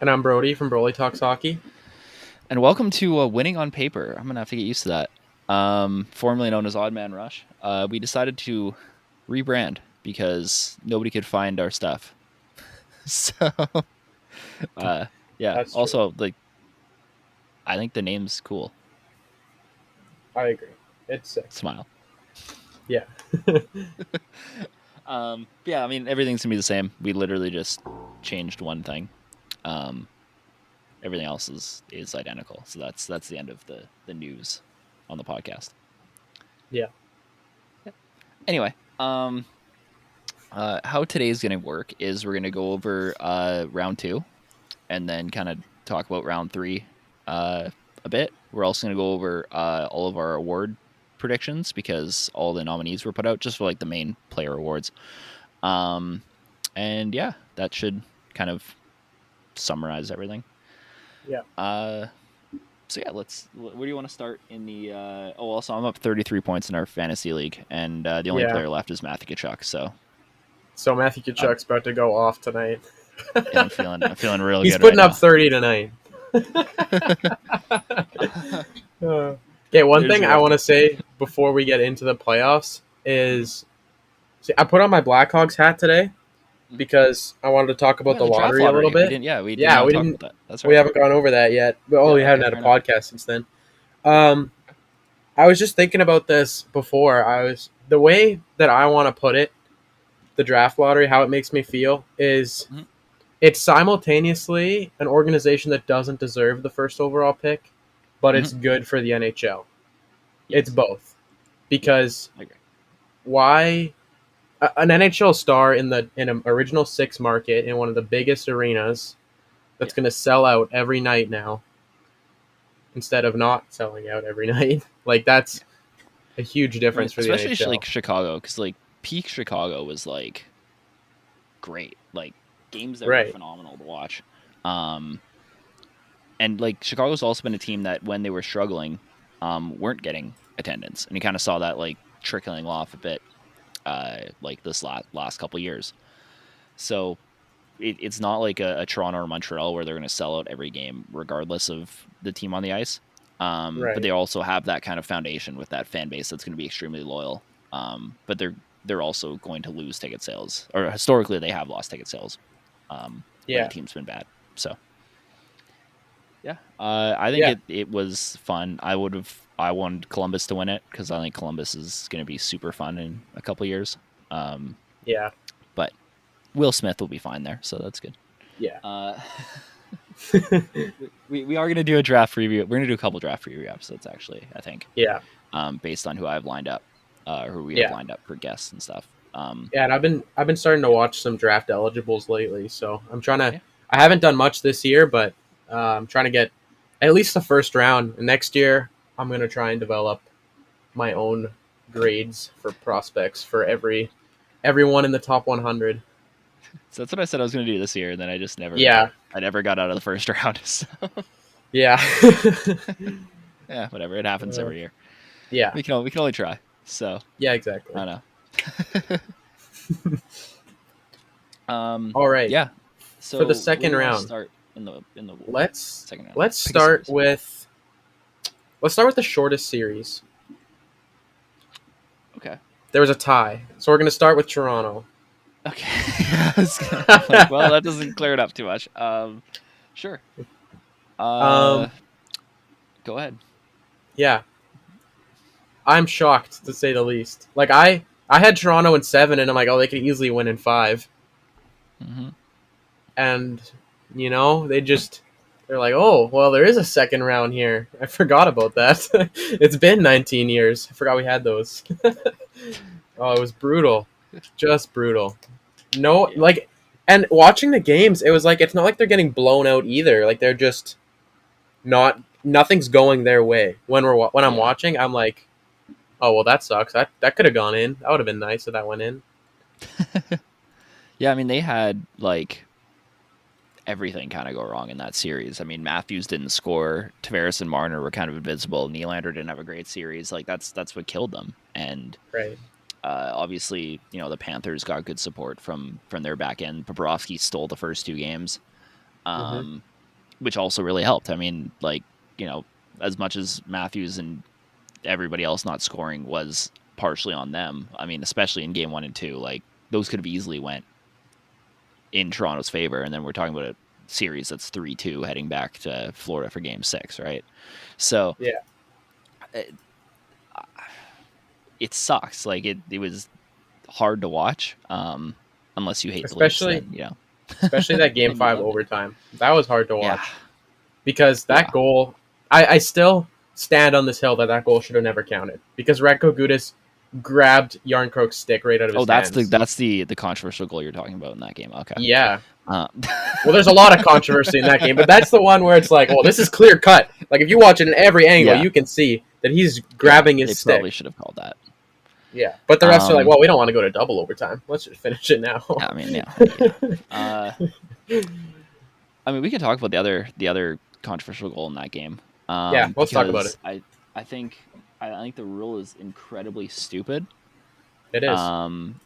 And I'm Brody from BroalieTalksHockey. And welcome to Winning on Paper. I'm going to have to get used to that. Formerly known as Odd Man Rush. We decided to rebrand because nobody could find our stuff. So, uh, yeah. That's true. Also, I think the name's cool. I agree. It's sick. Smile. Yeah. Yeah, I mean, everything's going to be the same. We literally just changed one thing. Um, Everything else is identical. So that's the end of the news on the podcast. Yeah. Anyway, how today's going to work is we're going to go over round two and then kind of talk about round three a bit. We're also going to go over all of our award predictions because all the nominees were put out just for like the main player awards. Um, and yeah, that should kind of summarize everything. Yeah. Uh, so yeah, where do you want to start in the? Also, I'm up 33 points in our fantasy league, and the only Yeah. player left is Matthew Tkachuk. So So Matthew I'm Kachuk's about to go off tonight. yeah, I'm feeling real He's good right putting up now. 30 tonight. Okay, one There's thing your I want to effort. say before we get into the playoffs is see, I put on my Blackhawks hat today Mhm. because I wanted to talk Oh about yeah, the the draft lottery a little lottery. We bit. didn't. Yeah, we did Yeah, not we talk didn't. about that. That's We right. haven't gone over that yet. Oh, Yeah. we haven't Okay. had a Fair enough. podcast since then. Um, I was just thinking about this before. The way that I want to put it, the draft lottery, how it makes me feel is Mm-hmm. it's simultaneously an organization that doesn't deserve the first overall pick, but Mm-hmm. it's good for the NHL. It's Yes. both Yeah. because I agree. why an NHL star in an original six market in one of the biggest arenas Yeah. that's going to sell out every night now instead of not selling out every night. Like Yeah. that's a huge I mean, difference for the especially NHL. like Chicago, because like peak Chicago was like great. Like games that were Right. phenomenal to watch. Um, and like Chicago's also been a team that when they were struggling, weren't getting attendance, and you kind of saw that like trickling off a bit, like this last couple years. So it's not like a Toronto or Montreal where they're going to sell out every game regardless of the team on the ice. But Right. they also have that kind of foundation with that fan base that's going to be extremely loyal. But they're also going to lose ticket sales, or historically they have lost ticket sales when the Yeah. team's been bad. So yeah, I think Yeah. it was fun. I wanted Columbus to win it because I think Columbus is going to be super fun in a couple years. Um, Yeah. but Will Smith will be fine there, so that's good. Yeah. Uh, we are going to do a draft preview. We're going to do a couple draft preview episodes, actually, I think, Yeah. based on who I've lined up, who we have Yeah. lined up for guests and stuff. Yeah, and I've been starting to Yeah, watch some draft eligibles lately, so I'm trying to. yeah, I haven't done much this year, but I'm trying to get at least the first round. And next year, I'm gonna try and develop my own grades for prospects for everyone in the top 100. so that's what I said I was going to do this year, and then Yeah, I never got out of the first round. So yeah, yeah, whatever. It happens uh, every year. yeah, We can only try. So yeah, I exactly. don't know. All right, Yeah. for the So where do second you want to round, start in the let's second round? let's Pick a start series. with the shortest series. Okay. There was a tie, so we're gonna start with Toronto. Okay. I'm like, well, that doesn't clear it up too much. Sure. Uh, um, Go ahead. yeah, I'm shocked to say the least. Like I had Toronto in seven, and I'm like, oh, they could easily win in five, Hmm. and they're like, oh, well, there is a second round here. I forgot about that. It's been 19 years. I forgot we had those. Oh, it was brutal, just brutal. No, Yeah. like, and watching the games, it was like it's not like they're getting blown out either. Like they're just not nothing's going their way. When I'm Yeah. watching, I'm like, oh well, that sucks. That could have gone in. That would have been nice if that went in. Yeah. I mean, they had like everything kind of go wrong in that series. I mean, Matthews didn't score. Tavares and Marner were kind of invincible. Nylander didn't have a great series. Like that's what killed them. And Right. obviously, the Panthers got good support from their back end. Bobrovsky stole the first two games. Mm-hmm. which also really helped. I mean, like, you know, as much as Matthews and everybody else not scoring was partially on them, I mean, especially in game 1 and 2, like those could have easily went in Toronto's favor. And then we're talking about a series that's 3-2 heading back to Florida for game 6, right? So Yeah. it, it sucks. Like it was hard to watch. Unless you hate the Leafs, Especially then, you know, especially that game then you 5 loved it. overtime. That was hard to Yeah. watch because that Yeah. goal. I still stand on this hill that goal should have never counted because Radko Gudas grabbed Yarncroke's stick right out of Oh, his hands. that's the controversial goal you're talking about in that game. Okay. Yeah. Uh, Well, there's a lot of controversy in that game, but that's the one where it's like, oh, this is clear cut. Like if you watch it in every angle, yeah. you can see that he's Yeah. grabbing They his probably stick. should have called that. Yeah, but the rest are like, Um, well, we don't want to go to double overtime. Let's just finish it now. I mean, yeah. I mean, we can talk about the other controversial goal in that game. Yeah, let's talk about it. Because I think the rule is incredibly stupid. It is.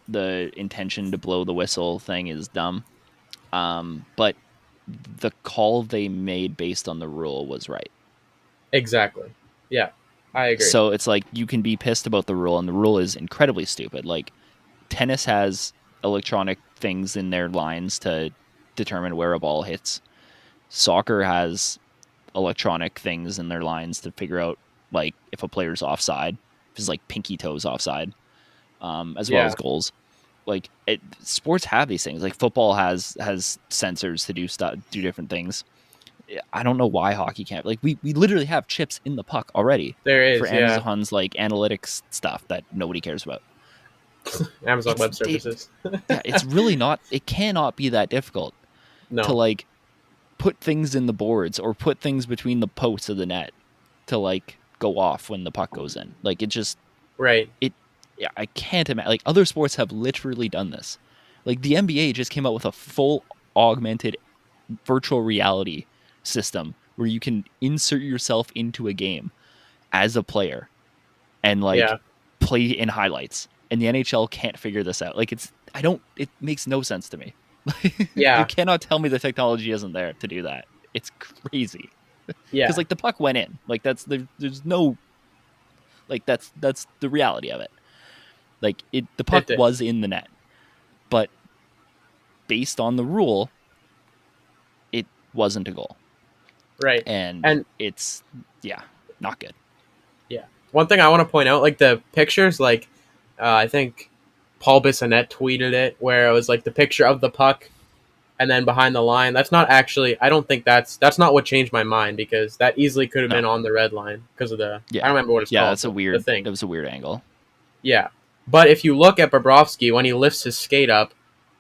The intention to blow the whistle thing is dumb. But the call they made based on the rule was right. Exactly. Yeah, I agree. So it's like you can be pissed about the rule, and the rule is incredibly stupid. Like tennis has electronic things in their lines to determine where a ball hits. Soccer has electronic things in their lines to figure out like if a player's offside, if it's like pinky toes offside, as well Yeah, as goals. Like sports have these things. Like football has sensors to do different things. I don't know why hockey can't. Like we literally have chips in the puck already there for is. Yeah, Amazon's like analytics stuff that nobody cares about. Amazon It's Web Services. yeah, it's really not. It cannot be that difficult to No. like put things in the boards or put things between the posts of the net to like go off when the puck goes in. Like it just Right. it. Yeah, I can't imagine. Like other sports have literally done this. Like the NBA just came out with a full augmented virtual reality system where you can insert yourself into a game as a player and like Yeah. play in highlights. And the NHL can't figure this out. Like it makes no sense to me. You Yeah. cannot tell me the technology isn't there to do that. It's crazy. Yeah. Because like the puck went in. Like there's no like that's the reality of it. Like the puck It did. was in the net. But based on the rule, it wasn't a goal. Right. And And it's not good. yeah, one thing I want to point out, like the pictures, like I think Paul Bissonnette tweeted it, where it was like the picture of the puck and then behind the line. That's not actually. I don't think that's not what changed my mind because that easily could have been No. on the red line because of the. I Yeah. don't remember what it's Yeah, called. that's a The weird thing. that was a weird angle. Yeah, but if you look at Bobrovsky when he lifts his skate up,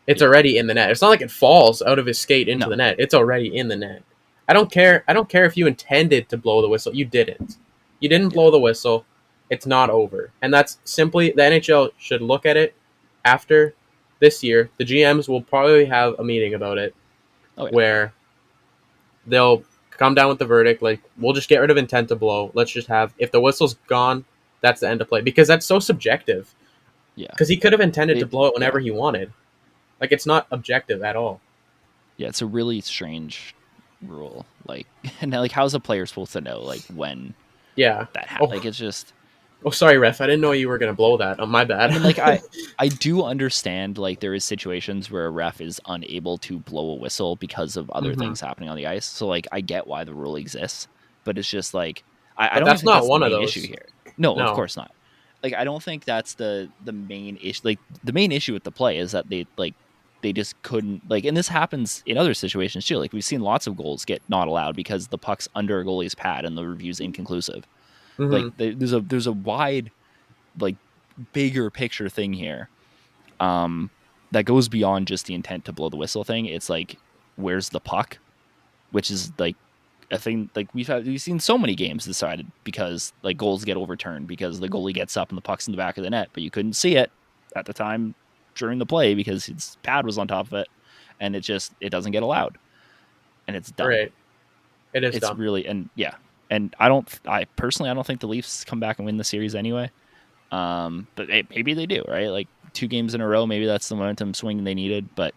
it's Yeah. already in the net. It's not like it falls out of his skate into No. the net. It's already in the net. I don't care. I don't care if you intended to blow the whistle. You didn't. You didn't blow the whistle. It's not over. And that's simply the NHL should look at it after this year. The GMs will probably have a meeting about it Oh yeah. where they'll come down with the verdict like we'll just get rid of intent to blow. Let's just have if the whistle's gone, that's the end of play because that's so subjective. Yeah. Because he could have intended to blow it whenever yeah. he wanted. Like it's not objective at all. Yeah, it's a really strange rule. Like and like how's a player supposed to know like when Yeah. that happens? Oh, Like it's just oh, sorry, ref. I didn't know you were gonna blow that. Oh, my bad. I mean, like I do understand like there is situations where a ref is unable to blow a whistle because of other things happening on the ice. So like I get why the rule exists, but it's just like I But don't that's think not that's the one of main those. issue here. No, of No. course not. Like I don't think that's the main issue. Like the main issue with the play is that they just couldn't like, and this happens in other situations too. Like we've seen lots of goals get not allowed because the puck's under a goalie's pad and the review's inconclusive. Like there's a wide like bigger picture thing here that goes beyond just the intent to blow the whistle thing. It's like where's the puck, which is like a thing like we've seen so many games decided because like goals get overturned because the goalie gets up and the puck's in the back of the net, but you couldn't see it at the time during the play because his pad was on top of it, and it doesn't get allowed, and it's dumb. Right. It is It's dumb. really and I personally don't think the Leafs come back and win the series anyway. But maybe they do, right? Like 2 games in a row, maybe that's the momentum swing they needed. But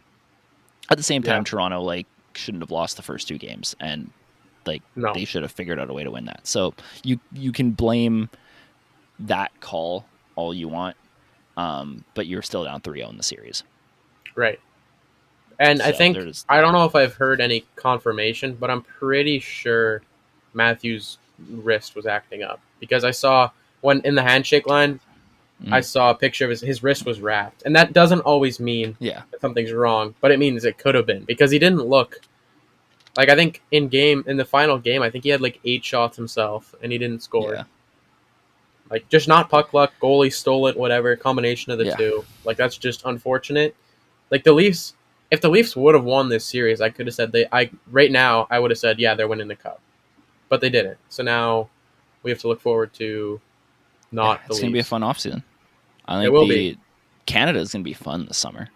at the same time, Toronto like shouldn't have lost the first 2 games, and like No. they should have figured out a way to win that. So you can blame that call all you want, but you're still down 3-0 in the series. Right. And I So think, there's I don't know if I've heard any confirmation, but I'm pretty sure Matthews' wrist was acting up, because I saw when in the handshake line, I saw a picture of his wrist was wrapped. And that doesn't always mean yeah. that something's wrong, but it means it could have been, because he didn't look like, I think in the final game, I think he had like 8 shots himself and he didn't score. Yeah. Like, just not puck luck, goalie stole it, whatever, combination of the Yeah. two. Like, that's just unfortunate. Like, the Leafs, if the Leafs would have won this series, I could have said right now, I would have said, yeah, they're winning the cup. But they didn't. So now we have to look forward to not the It's Leafs. going to be a fun offseason. I It think will be. Canada's going to be fun this summer.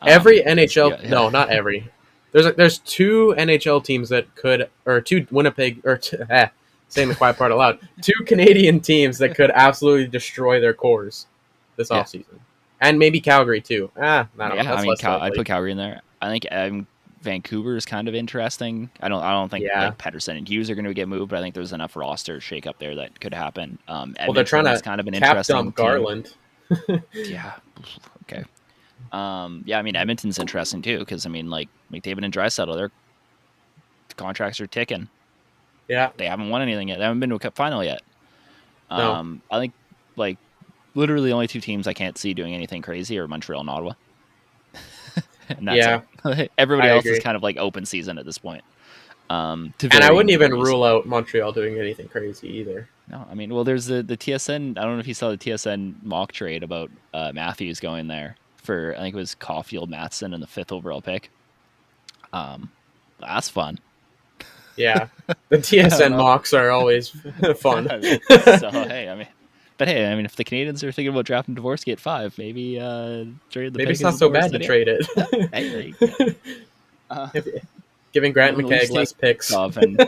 Every NHL, yeah. no, not every. There's 2 NHL teams that could, or 2 Winnipeg, or saying the quiet part aloud, 2 Canadian teams that could absolutely destroy their cores this offseason. And maybe Calgary too. I don't know. That's less likely. I'd put Calgary in there. I think Vancouver is kind of interesting. I don't think like Pettersson and Hughes are going to get moved, but I think there's enough roster shake up there that could happen. Well, they're trying to kind of an cap interesting dump Garland. Yeah. Okay. Yeah, I mean Edmonton's interesting too, because I mean like McDavid and Draisaitl, their contracts are ticking. Yeah. They haven't won anything yet. They haven't been to a cup final yet. No. I think like literally the only 2 teams I can't see doing anything crazy are Montreal and Ottawa. And that's it. Everybody else is kind of like open season at this point. And I wouldn't even rule out Montreal doing anything crazy either. No, I mean, well, there's the TSN. I don't know if you saw the TSN mock trade about Matthews going there for, I think it was Caulfield, Matheson, and the 5th overall pick. That's fun. Yeah, the TSN mocks are always fun. So hey, I mean, if the Canadians are thinking about drafting Dvorsky at 5, maybe trade the. Maybe it's not so bad to trade it. Giving Grant McKegg less picks. And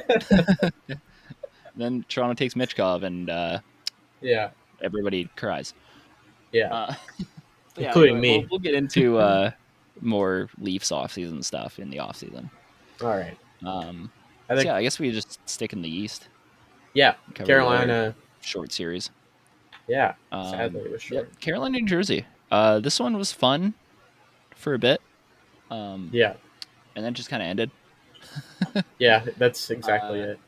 then Toronto takes Michkov, and everybody cries. Yeah, including me. We'll get into more Leafs offseason stuff in the offseason. All right. I guess we just stick in the East. Yeah, Carolina short series. Yeah, sadly it was short. Yeah, Carolina, New Jersey. This one was fun for a bit. And then just kind of ended. Yeah, that's exactly it.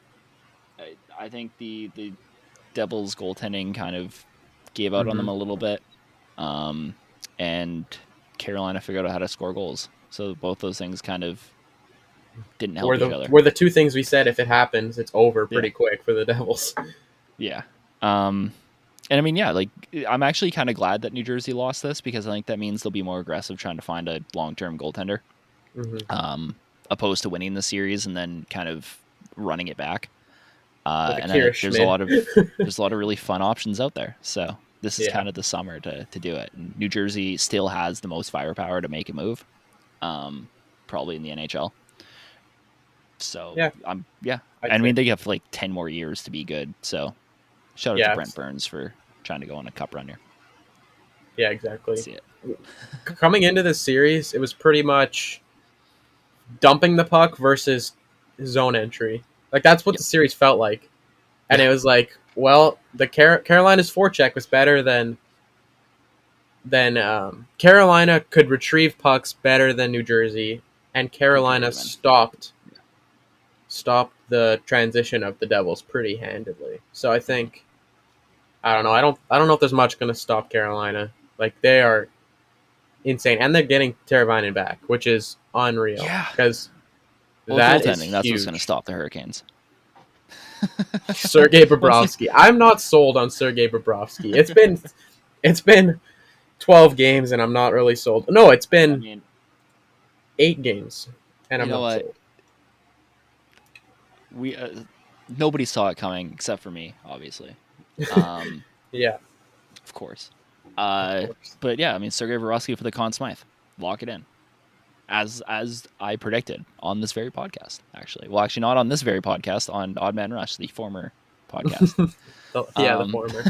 I think the Devils goaltending kind of gave out on them a little bit, and Carolina figured out how to score goals. So both those things kind of didn't help each other. Were the 2 things we said, if it happens, it's over pretty quick for the Devils. Yeah. And I mean, like I'm actually kind of glad that New Jersey lost this, because I think that means they'll be more aggressive trying to find a long-term goaltender, opposed to winning the series and then kind of running it back. And there's a lot of really fun options out there. So this is kind of the summer to do it. And New Jersey still has the most firepower to make a move, probably in the NHL. So I mean, they have like 10 more years to be good. So shout out to Brent Burns for trying to go on a cup run here. Yeah, exactly. See it. Coming into this series, it was pretty much dumping the puck versus zone entry. Like, that's what the series felt like. And it was like, well, the Carolina's forecheck was better than Carolina could retrieve pucks better than New Jersey, and Carolina stopped the transition of the Devils pretty handedly. So I think, I don't know. I don't know if there's much going to stop Carolina. Like, they are insane, and they're getting Teravainen back, which is unreal. Yeah, because that's what's going to stop the Hurricanes. Sergei Bobrovsky. I'm not sold on Sergei Bobrovsky. It's been 12 games, and I'm not really sold. No, it's been 8 games, and I'm not sold. We nobody saw it coming except for me, obviously. Yeah, of course. But yeah, I mean, Sergei Bobrovsky for the Conn Smythe. Lock it in. As I predicted on this very podcast, actually. Well, actually, not on this very podcast, on Odd Man Rush, the former podcast. The former.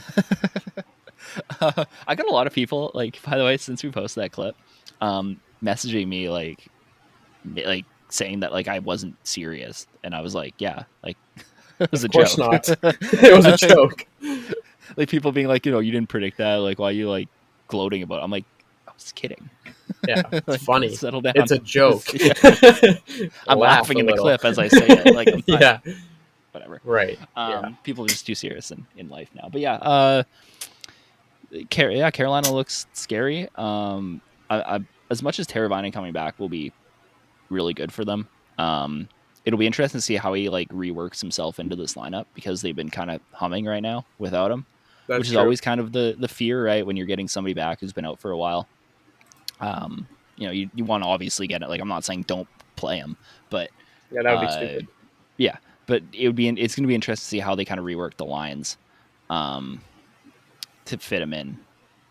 I got a lot of people, like, by the way, since we posted that clip, messaging me like saying that like I wasn't serious, and I was like, yeah, like it was Of a course joke. not. It was a joke. Like people being like, you didn't predict that. Like, why are you like gloating about it? I'm like, I was kidding. Yeah, it's Like, funny. settle down. It's a joke. Yeah. I'm Laugh laughing a in the little. clip as I say it. Like I'm not, Yeah, whatever. right. Yeah, People are just too serious in life now. But yeah, Carolina looks scary. As much as Teravainen coming back will be really good for them. It'll be interesting to see how he like reworks himself into this lineup because they've been kind of humming right now without him, which that's is true. always kind of the fear, right? When you're getting somebody back who's been out for a while. You want to obviously get it. Like I'm not saying don't play him, but Yeah, that would be uh, stupid. yeah, but it's going to be interesting to see how they kind of rework the lines, um, to fit him in.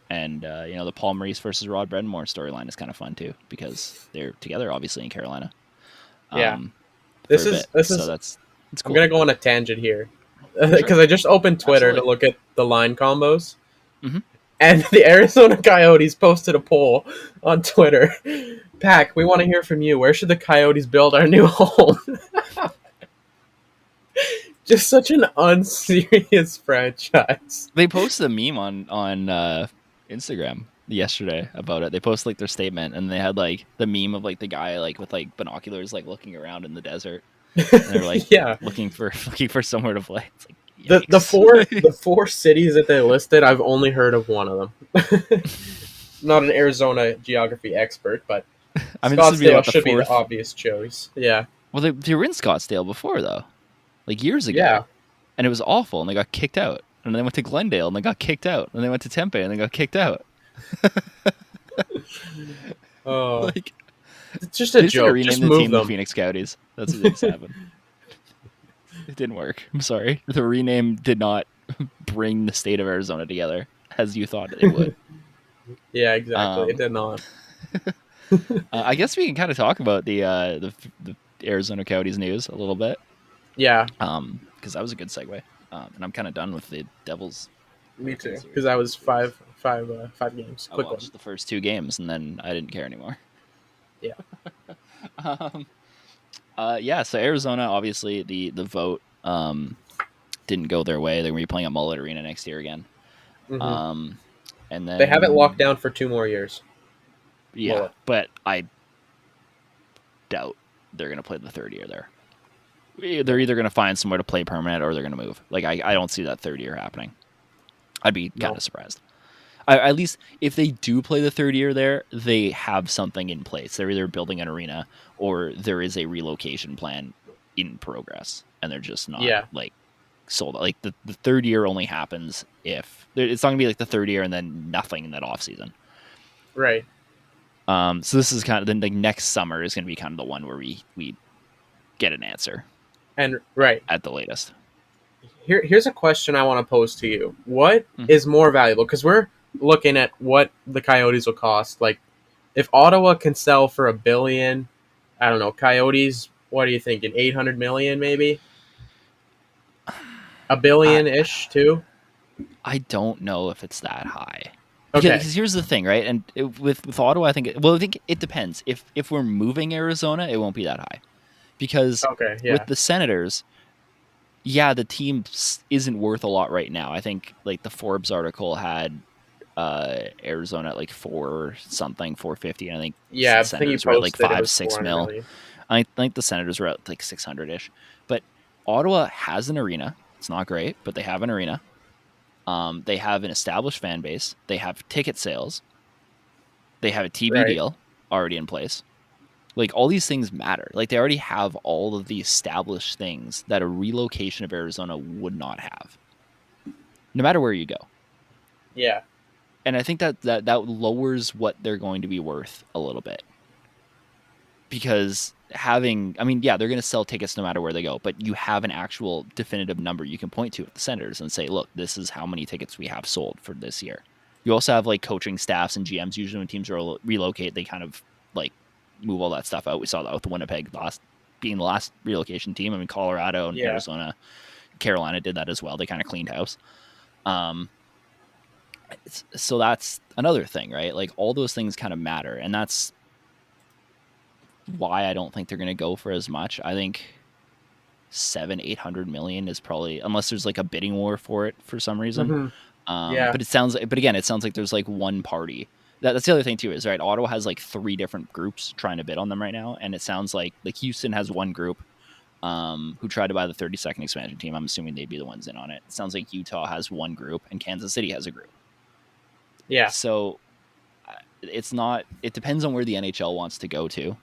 And the Paul Maurice versus Rod Bredmore storyline is kind of fun too because they're together obviously in Carolina. Yeah, For this a is bit. this So is. it's I'm cool. gonna go on a tangent here Sure. because I just opened Twitter to Absolutely. look at the line combos, Mm-hmm. and the Arizona Coyotes posted a poll on Twitter. Pack, we want to hear from you. Where should the Coyotes build our new home? Just such an unserious franchise. They posted a meme on Instagram yesterday about it. They posted like their statement and they had like the meme of like the guy like with like binoculars like looking around in the desert and they're like Yeah, looking for looking for somewhere to play. It's like the four yikes. the four cities that they listed, I've only heard of one of them. Not an Arizona geography expert, but I mean, this would be Scottsdale what the should be the fourth. obvious choice. Yeah, Well, they were in Scottsdale before though, like years yeah. ago, and it was awful, and they got kicked out. And then they went to Glendale, and they got kicked out. And they went to Tempe, and they got kicked out. Oh, Like it's just a they just had to joke. rename Just the move team the them. Phoenix Coyotes. That's what just happened. It didn't work. I'm sorry. The rename did not bring the state of Arizona together as you thought it would. Yeah, exactly. It Um, did not. I guess we can kind of talk about the Arizona Coyotes news a little bit, Yeah, because that was a good segue. And I'm kind of done with the Devils me Hurricane too. series. Because I was five games. I Quick one. watched the first two games and then I didn't care anymore. Yeah. um, yeah, so Arizona, obviously the vote didn't go their way. They're gonna be playing at Mullet Arena next year again. Hmm. Um, and They have it locked then down for 2 more years. yeah, Mullet. but I doubt they're gonna play the third year there. They're No. either gonna find somewhere to play permanent or they're gonna move. Like I don't see that third year happening. I'd be kind No. of surprised. At least if they do play the third year there, they have something in place. They're either building an arena or there is a relocation plan in progress, and they're just not Yeah. like sold. Like the third year only happens if it's not gonna be like the third year and then nothing in that off season. Right. So this is kind of then like next summer is gonna be kind of the one where we get an answer And right. at the latest. Here's a question I want to pose to you. What Mm-hmm. is more valuable? Because we're looking at what the Coyotes will cost. Like, if Ottawa can sell for $1 billion, I don't know. Coyotes, what are you thinking? 800 million, maybe I $1 billion-ish too. I don't know if it's that high. Okay. Because here's the thing, right? And with Ottawa, I think it depends. If we're moving Arizona, it won't be that high. Because Okay. with Yeah. the Senators, yeah, the team isn't worth a lot right now. I think like the Forbes article had Arizona at like 450, and I think Yeah. the I think you Senators were at like posted it five was six 400 mil. million. I think the Senators were at like 600 ish. But Ottawa has an arena. It's not great, but they have an arena. They have an established fan base. They have ticket sales. They have a TV Right. deal already in place. Like all these things matter. Like they already have all of the established things that a relocation of Arizona would not have, no matter where you go. Yeah. And I think that lowers what they're going to be worth a little bit because having, I mean, yeah, they're going to sell tickets no matter where they go, but you have an actual definitive number you can point to at the Senators and say, look, this is how many tickets we have sold for this year. You also have like coaching staffs and GMs. Usually when teams relocate, they kind of like move all that stuff out. We saw that with Winnipeg being the last relocation team. I mean, Colorado and Yeah. Arizona, Carolina did that as well. They kind of cleaned house. So that's another thing, right? Like all those things kind of matter. And that's why I don't think they're going to go for as much. I think 700-800 million is probably, unless there's like a bidding war for it for some reason. Mm-hmm. Yeah. But again, it sounds like there's like one party. That's the other thing too, is right. Ottawa has like 3 different groups trying to bid on them right now, and it sounds like Houston has one group who tried to buy the 32nd expansion team. I'm assuming they'd be the ones in on it. It sounds like Utah has one group, and Kansas City has a group. Yeah. So it's not. It depends on where the NHL wants to go to.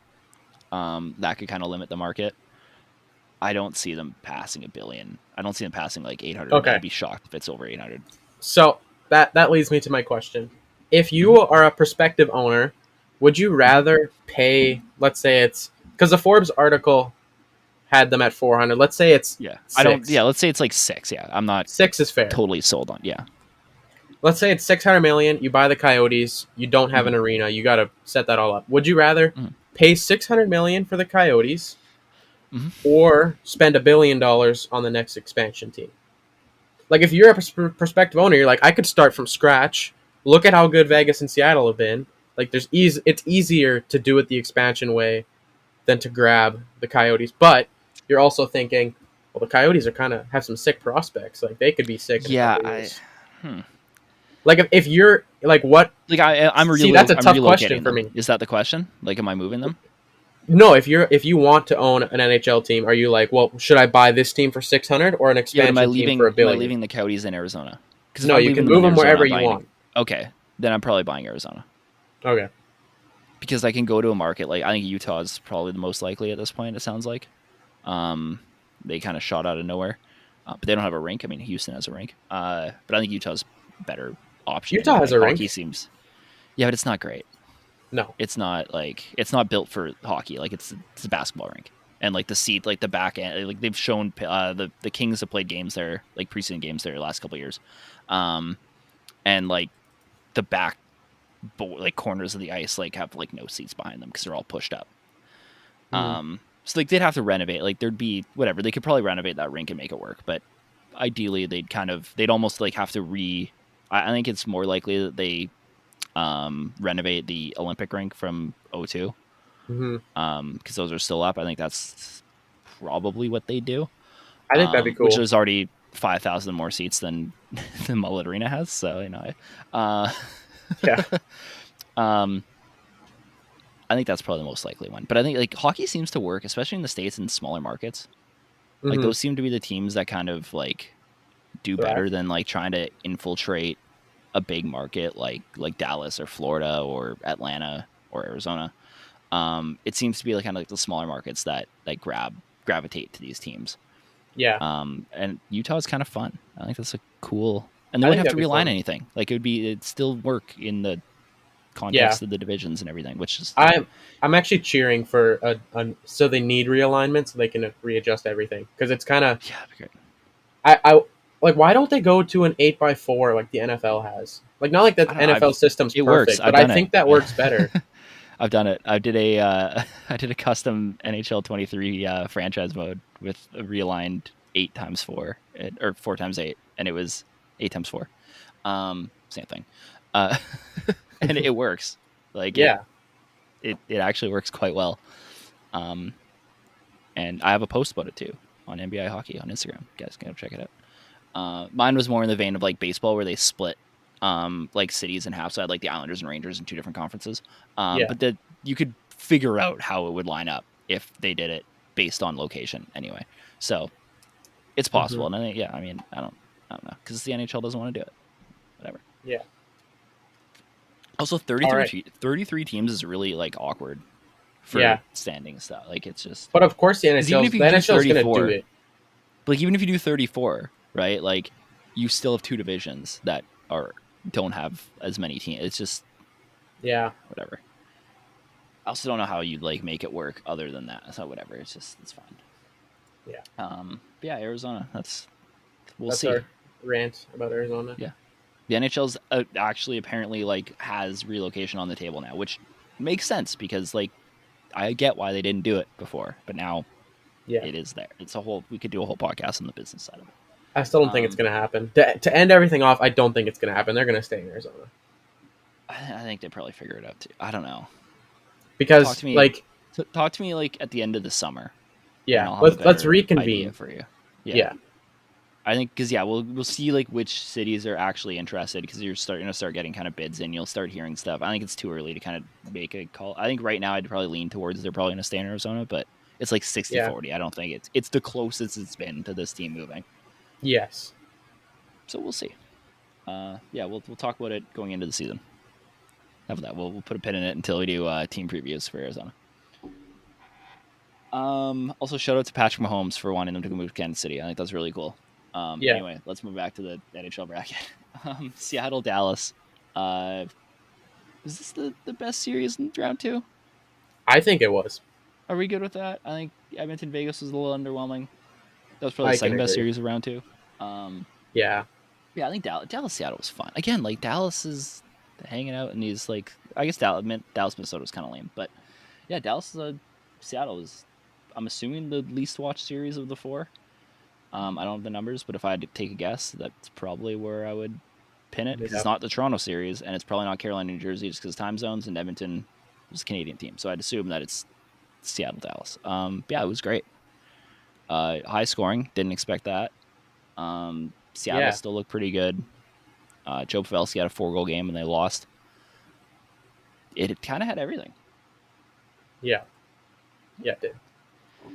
That could kind of limit the market. I don't see them passing $1 billion. I don't see them passing like 800. Okay. I'd be shocked if it's over 800. So that leads me to my question. If you are a prospective owner, would you rather pay, let's say it's, because the Forbes article had them at 400. Let's say it's Yeah. 6. I don't. Yeah. Let's say it's like 6. Yeah. I'm not 6 is fair. totally sold on. Yeah. Let's say it's 600 million. You buy the Coyotes. You don't have an arena. You got to set that all up. Would you rather pay 600 million for the Coyotes or spend $1 billion on the next expansion team? Like, if you're a prospective owner, you're like, I could start from scratch. Look at how good Vegas and Seattle have been. Like, it's easier to do it the expansion way than to grab the Coyotes. But you're also thinking, well, the Coyotes have some sick prospects. Like, they could be sick in a couple years. Like, if you're like, what? Like I'm that's a tough question for me. Is that the question? Like, am I moving them? No, if you want to own an NHL team, are you like, well, should I buy this team for 600 or an expansion team for $1 billion? Am I leaving the Coyotes in Arizona? No, you can move them wherever you want. Okay, then I'm probably buying Arizona. Okay. Because I can go to a market like, I think Utah is probably the most likely at this point. It sounds like, they kind of shot out of nowhere, but they don't have a rink. I mean, Houston has a rink, but I think Utah's better option. Utah has a rink. Yeah, but it's not great. No, it's not built for hockey. Like it's a basketball rink, and like the seat, like the back end, like they've shown the Kings have played games there, like preseason games there the last couple of years, and like the back like corners of the ice like have like no seats behind them because they're all pushed up. So like they'd have to renovate. Like there'd be whatever, they could probably renovate that rink and make it work, but ideally they'd almost like have to I think it's more likely that they renovate the Olympic rink from 02 because those are still up. I think that's probably what they do. I think that'd be cool. Which there's already 5,000 more seats than the Mullet Arena has. So yeah. I think that's probably the most likely one. But I think like hockey seems to work, especially in the States and smaller markets. Like those seem to be the teams that kind of like do better than like trying to infiltrate a big market like Dallas or Florida or Atlanta or Arizona. It seems to be like kind of like the smaller markets that like gravitate to these teams. Yeah. And Utah is kind of fun. I think that's a cool, and they wouldn't have to realign anything. Like it'd still work in the context of the divisions and everything, which is I'm actually cheering for so they need realignment so they can readjust everything because it's kind of that'd be great. I like, why don't they go to an 8x4 like the NFL has? Like, not like the NFL system's perfect, works. but I think that works better. I've done it. I did a custom NHL 23 franchise mode with a realigned 8x4 or 4x8, and it was 8x4. Same thing, and it works. Like it actually works quite well. And I have a post about it too on NBI Hockey on Instagram. You guys can go check it out. Mine was more in the vein of like baseball, where they split like cities in half. So I had like the Islanders and Rangers in 2 different conferences. But you could figure out how it would line up if they did it based on location anyway. So it's possible. And I think, I mean, I don't know, because the NHL doesn't want to do it. Whatever. Yeah. Also, 33 teams is really like awkward for standing stuff. Like it's just. But of course, the NHL is going to do it. Like even if you do 34. Right, like you still have 2 divisions that don't have as many teams. It's just whatever. I also don't know how you'd like make it work other than that. So whatever, it's fine. Yeah. But yeah, Arizona. That's see. Our rant about Arizona. Yeah, the NHL's actually apparently like has relocation on the table now, which makes sense because like I get why they didn't do it before, but now it is there. It's we could do a whole podcast on the business side of it. I still don't think it's going to happen. To end everything off, I don't think it's going to happen. They're going to stay in Arizona. I think they probably figure it out too. I don't know. Because like So talk to me like at the end of the summer, and Yeah, I'll have a let's better idea reconvene. for you. Yeah, Yeah, I think because we'll see like which cities are actually interested because you're starting to start getting kind of bids in. You'll start hearing stuff. I think it's too early to kind of make a call. I think right now I'd probably lean towards they're probably going to stay in Arizona, but it's like 60 yeah, 40. I don't think it's the closest it's been to this team moving. yes, So we'll see. Yeah, we'll talk about it going into the season. How about that? We'll put a pin in it until we do team previews for Arizona. Also, shout out to Patrick Mahomes for wanting them to move to Kansas City. I think that's really cool. yeah. Anyway, let's move back to the NHL bracket. Seattle, Dallas. Uh, is this the best series in round two? I think it was. Are we good with that? I think Edmonton, Vegas was a little underwhelming. That was probably the I can second best agree. series of round two. Um, Yeah, yeah, I think Dallas, Seattle was fun. Again, like Dallas is hanging out in these like I guess Dallas Minnesota was kind of lame, but yeah, Seattle is. I'm assuming the least watched series of the four. I don't have the numbers, but if I had to take a guess, that's probably where I would pin it because yeah, it's not the Toronto series and it's probably not Carolina, New Jersey, just because time zones and Edmonton is a Canadian team. So I'd assume that it's Seattle, Dallas. Yeah, it was great. High scoring, didn't expect that. Seattle yeah, still looked pretty good. Joe Pavelski had a 4-goal game and they lost. It kind of had everything. yeah, yeah. It did.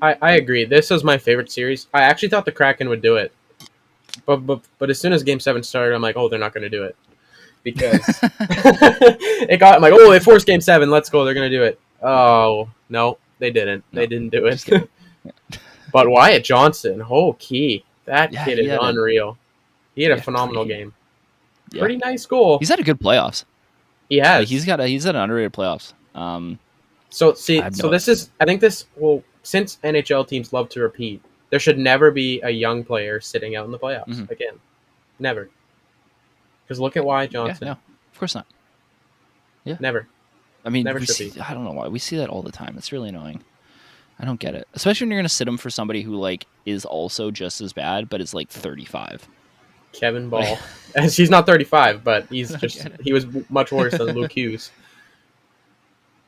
I agree. This was my favorite series. I actually thought the Kraken would do it, but as soon as Game 7 started, I'm like, oh, they're not going to do it because it got. I'm like, oh, they forced Game 7. Let's go. They're going to do it. Oh no, they didn't. No, They didn't do it. just kidding. But Wyatt Johnson, oh key, that Yeah, kid is unreal. He had a phenomenal pretty. game. Yeah, Pretty nice goal. he's had a good playoffs. He Like has. he's had an underrated playoffs. So I see, have so no. this is. I think this will since NHL teams love to repeat. There should never be a young player sitting out in the playoffs Mhm. again. Never. Because look at Wyatt Yeah, no, Johnson. of course not. Yeah, Never. I mean, Never we should be. see. I don't know why we see that all the time. It's really annoying. I don't get it, especially when you're gonna sit him for somebody who like is also just as bad, but is like 35. Kevin Like, Ball. As he's not 35, but I he's don't just get it. he was much worse than Luke Hughes.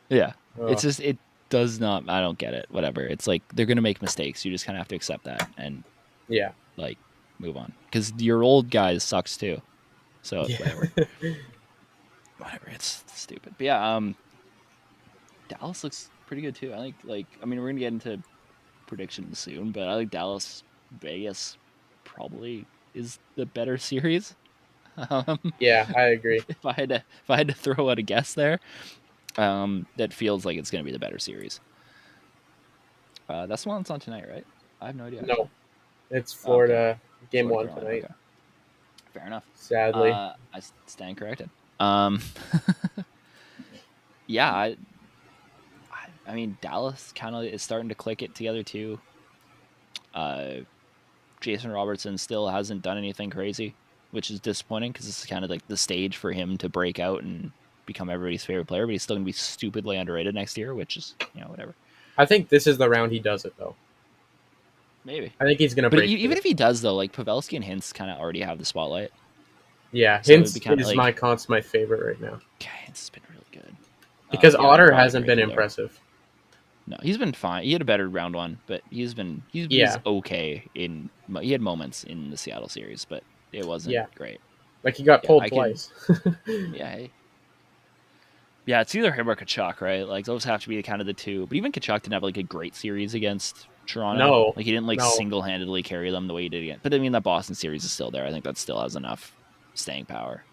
Yeah, it's Oh, just it does not. I don't get it. Whatever. It's like they're gonna make mistakes. You just kind of have to accept that and yeah. like move on because your old guy sucks too. So Yeah. whatever, whatever. It's stupid. But yeah, Dallas looks pretty good too. I think I mean we're gonna get into predictions soon, but I think Dallas Vegas probably is the better series. Um, Yeah, I agree. if I had to throw out a guess there, that feels like it's going to be the better series. That's the one that's on tonight, right? I have no idea No, actually. it's Oh, okay, Florida game Florida 1 Carolina. tonight. Okay, fair enough. Sadly. I stand corrected. Um, yeah, I mean Dallas kind of is starting to click it together too. Uh, Jason Robertson still hasn't done anything crazy, which is disappointing because this is kind of like the stage for him to break out and become everybody's favorite player. But he's still going to be stupidly underrated next year, which is whatever. I think this is the round he does it though. Maybe. I think he's gonna But break even through. if he does, though, like Pavelski and Hintz kind of already have the spotlight, Yeah, so it'd be Hintz kind of is like, my favorite right now okay, Hintz has been really good. because Yeah, Otter Brod's hasn't great been too there. impressive. No, he's been fine. He had a better round one, but he was Yeah, okay he had moments in the Seattle series, but it wasn't yeah, great. like he got Yeah, pulled I could. twice. Yeah, hey. Yeah, it's either him or Kachuk, right? Like those have to be kind of the two. But even Kachuk didn't have like a great series against Toronto. No, Like he didn't like no, single handedly carry them the way he did again. But I mean that Boston series is still there. I think that still has enough staying power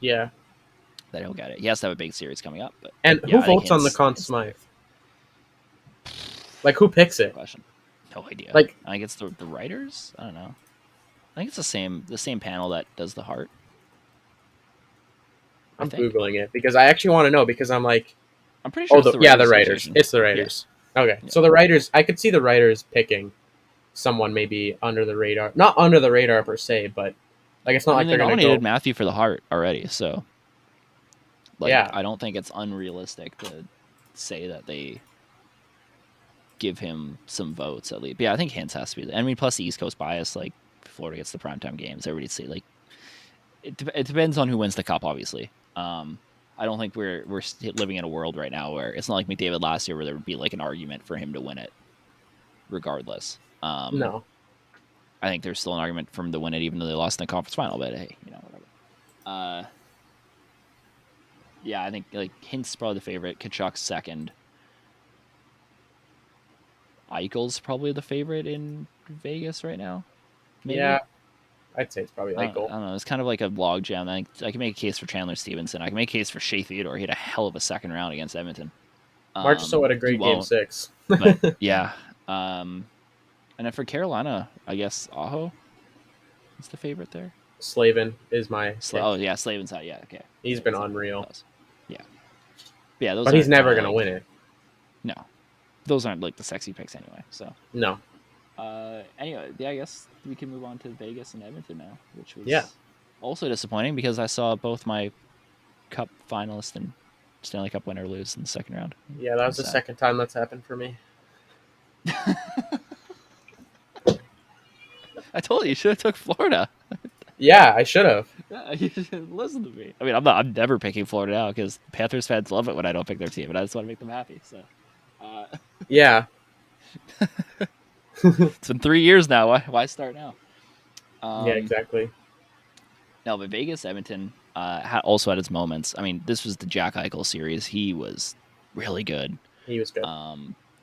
yeah. that he'll get it. He has to have a big series coming up, but And yeah, who I think votes on the Conn Hintz Smythe? Like who picks good it? question. No idea. Like I think it's the writers. I don't know. I think it's the same panel that does the heart. I I'm think. googling it because I actually want to know because I'm like, I'm pretty sure oh, it's the the Writers writers. Association. It's the Yeah. writers. Okay, Yeah. so the writers. I could see the writers picking someone maybe under the radar, not under the radar per se, but like it's not I mean like they they're gonna nominated go. Matthew for the heart already, so like Yeah, I don't think it's unrealistic to say that they give him some votes at least. But yeah, I think Hintz has to be. I mean, plus the East Coast bias, like Florida gets the primetime games. Everybody see like it depends on who wins the cup, obviously. I don't think we're living in a world right now where it's not like McDavid last year where there would be like an argument for him to win it, regardless. No. I think there's still an argument for him to win it, even though they lost in the conference final. But hey, whatever. Yeah, I think like Hint's probably the favorite. Kachuk's second. Eichel's probably the favorite in Vegas right now. Maybe. Yeah, I'd say it's probably I Eichel. don't know. It's kind of like a logjam. I can make a case for Chandler Stevenson. I can make a case for Shea Theodore. He had a hell of a second round against Edmonton. Marchessault had a great game 6. But yeah. And then for Carolina, I guess Aho is the favorite there. Slavin is my pick. Oh yeah, Slavin's out. Yeah, okay. He's been unreal. Yeah. Yeah, those but he's never going to win it. No. Those aren't like the sexy picks anyway. So no. Anyway, yeah, I guess we can move on to Vegas and Edmonton now, which was also disappointing because I saw both my Cup finalists and Stanley Cup winner lose in the second round. Yeah, that was the second time that's happened for me. I told you should have took Florida. Yeah, I should have. Yeah, you should listen to me. I mean, I'm never picking Florida now because Panthers fans love it when I don't pick their team, and I just want to make them happy. So, yeah, it's been 3 years now. Why start now? Yeah, exactly. No, but Vegas, Edmonton also had its moments. I mean, this was the Jack Eichel series. He was really good. He was good.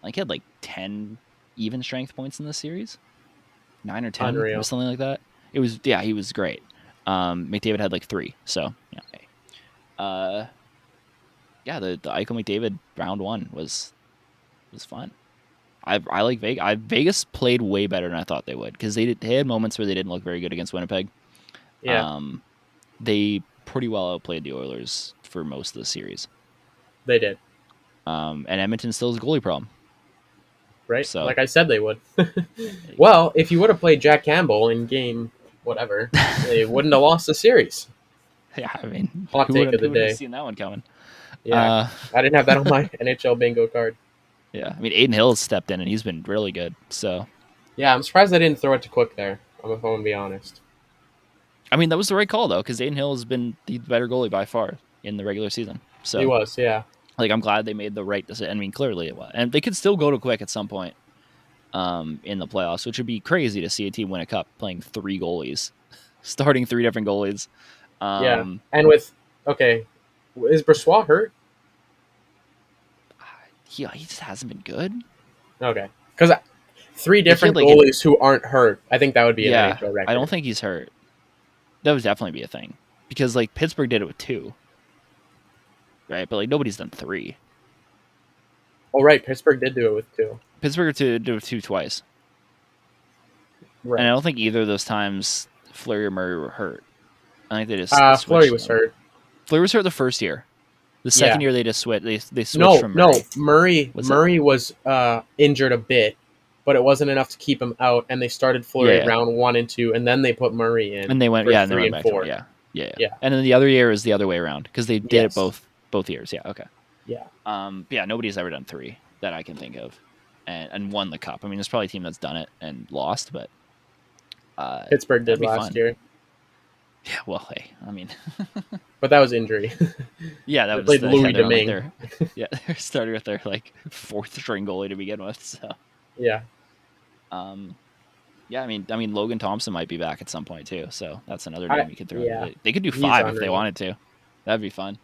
Like he had like 10 even strength points in this series, 9 or 10 Unreal. or something like that. It was he was great. McDavid had like 3. So the Eichel McDavid round 1 was fun. I like Vegas. Vegas played way better than I thought they would because they had moments where they didn't look very good against Winnipeg. Yeah. They pretty well outplayed the Oilers for most of the series. They did. And Edmonton still has a goalie problem. Right? So, like I said they would. Well, if you would have played Jack Campbell in game whatever, they wouldn't have lost the series. Yeah, I mean, hot take of the day. Seen that one coming. Yeah, I didn't have that on my NHL bingo card. Yeah, I mean, Aiden Hill has stepped in and he's been really good. So, yeah, I'm surprised I didn't throw it to Quick there. If I'm going to be honest. I mean, that was the right call though, because Aiden Hill has been the better goalie by far in the regular season. So he was, yeah. Like, I'm glad they made the right decision. I mean, clearly it was, and they could still go to Quick at some point in the playoffs, which would be crazy to see a team win a cup playing 3 goalies, starting 3 different goalies. Yeah, and with is Brossoit hurt? He just hasn't been good. Okay, because 3 different goalies who aren't hurt, I think that would be an NHL record. I don't think he's hurt. That would definitely be a thing because like Pittsburgh did it with 2, right? But like nobody's done 3. Oh right, Pittsburgh did do it with 2. Pittsburgh did it with 2 twice, right? And I don't think either of those times Fleury or Murray were hurt. I think they just Fleury was hurt. Fleury was hurt the first year. The second year they just switched. They switched from Murray. Murray was injured a bit, but it wasn't enough to keep him out, and they started Fleury round 1 and 2, and then they put Murray in. And they went 3 and 4. Yeah. And then the other year is the other way around because they did it both years. Yeah. Okay. Yeah. Nobody's ever done 3 that I can think of, and won the cup. I mean, there's probably a team that's done it and lost, but Pittsburgh did last year. Yeah, well, hey, I mean, but that was injury. Yeah, that was played Louis Domingue. They're starting with their like 4th string goalie to begin with. So yeah, I mean, Logan Thompson might be back at some point too. So that's another name you could throw. Yeah. They could do 5 if they wanted to. That'd be fun.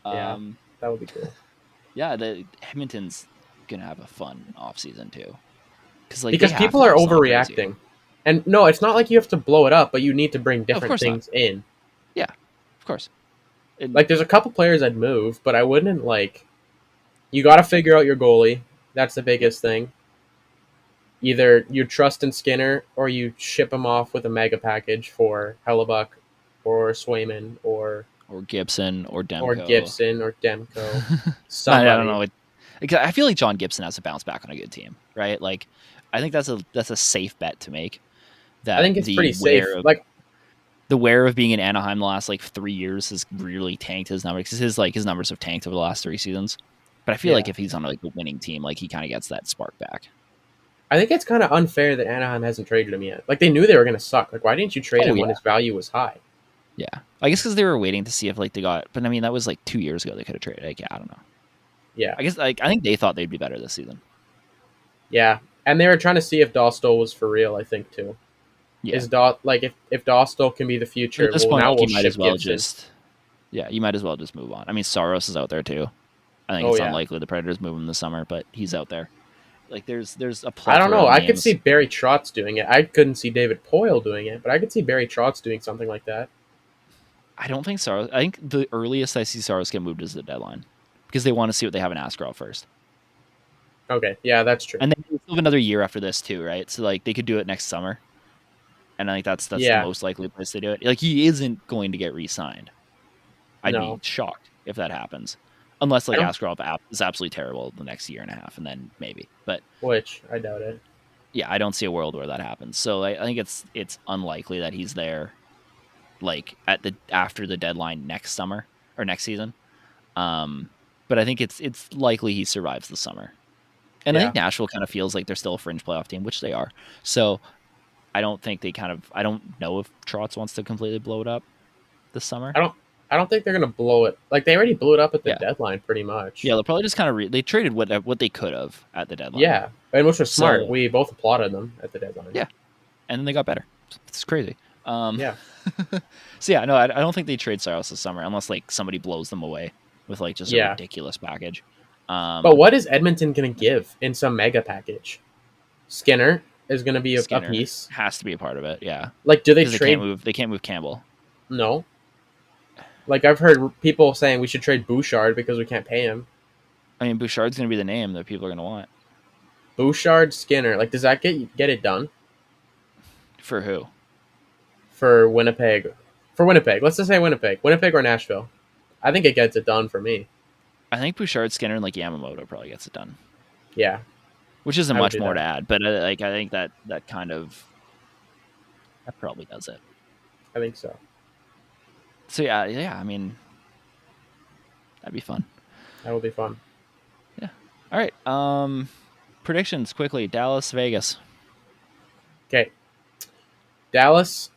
Yeah, that would be cool. Yeah, the Edmonton's gonna have a fun offseason too, because people are overreacting. And no, it's not like you have to blow it up, but you need to bring different things in. Yeah, of course. Like, there's a couple players I'd move, but I wouldn't, you got to figure out your goalie. That's the biggest thing. Either you trust in Skinner, or you ship him off with a mega package for Hellebuck, or Swayman, or Gibson, or Demko. Somebody. I don't know. I feel like John Gibson has to bounce back on a good team, right? Like, I think that's a safe bet to make. I think it's pretty safe. The wear of being in Anaheim the last 3 years has really tanked his numbers. His numbers have tanked over the last 3 seasons. But I feel like if he's on a winning team, he kind of gets that spark back. I think it's kind of unfair that Anaheim hasn't traded him yet. They knew they were going to suck. Why didn't you trade him when his value was high? Yeah, I guess because they were waiting to see if like they got. But I mean, that was like 2 years ago. They could have traded. Like, yeah, I don't know. Yeah, I guess like I think they thought they'd be better this season. yeah, and they were trying to see if Dostal was for real. I think too. Yeah, Is like if Dostal can be the but at future, this well point, now like we'll you might as ship well Gibson. just you might as well just move on. I mean, Saros is out there too. I think Oh it's yeah, unlikely the Predators move him this summer, but he's out there. Like there's a I don't plethora know. of I could see names. Barry Trotz doing it. I couldn't see David Poyle doing it, but I could see Barry Trotz doing something like that. I don't think Saros. I think the earliest I see Saros get moved is the deadline because they want to see what they have in Askarov first, Okay, yeah, that's true. and then they still have another year after this too, right? So like they could do it next summer, and I think that's the Yeah, most likely place to do it. Like he isn't going to get re-signed. I'd be no, shocked if that happens, unless I like don't. Askarov is absolutely terrible the next year and a half, and then maybe. But Which I doubt it. yeah, I don't see a world where that happens. So I think it's unlikely that he's there like at the after the deadline next summer or next season. Um, but I think it's likely he survives the summer. And I Yeah, think Nashville kind of feels like they're still a fringe playoff team, which they are. So I don't think they kind of I don't know if Trotz wants to completely blow it up this summer. I don't. I don't think they're gonna blow it. Like they already blew it up at the Yeah. deadline, pretty much. Yeah, they'll probably just kind of they traded what they could have at the deadline. Yeah, and which was smart. So We both applauded them at the deadline. yeah, and then they got better. It's crazy. Yeah, So yeah, no, I don't think they trade Saros this summer unless like somebody blows them away with like just a yeah. ridiculous package. But what is Edmonton gonna give in some mega package? Skinner is gonna be a Skinner piece. has to be a part of it, yeah, Like, do they because trade? they can't move Campbell. No. Like I've heard people saying we should trade Bouchard because we can't pay him. I mean, Bouchard's going to be the name that people are going to want. Bouchard, Skinner. Like, does that get it done For who? for Winnipeg? For Winnipeg, let's just say Winnipeg or Nashville. I think it gets it done for me. I think Bouchard, Skinner, and like Yamamoto probably gets it done, Yeah, which isn't I would much do more to that. add. But like I think that kind of that probably does it. I think so. So yeah. I mean, that'd be fun. That will be fun. Yeah. All right. Predictions quickly. Dallas, Vegas. Okay, Dallas.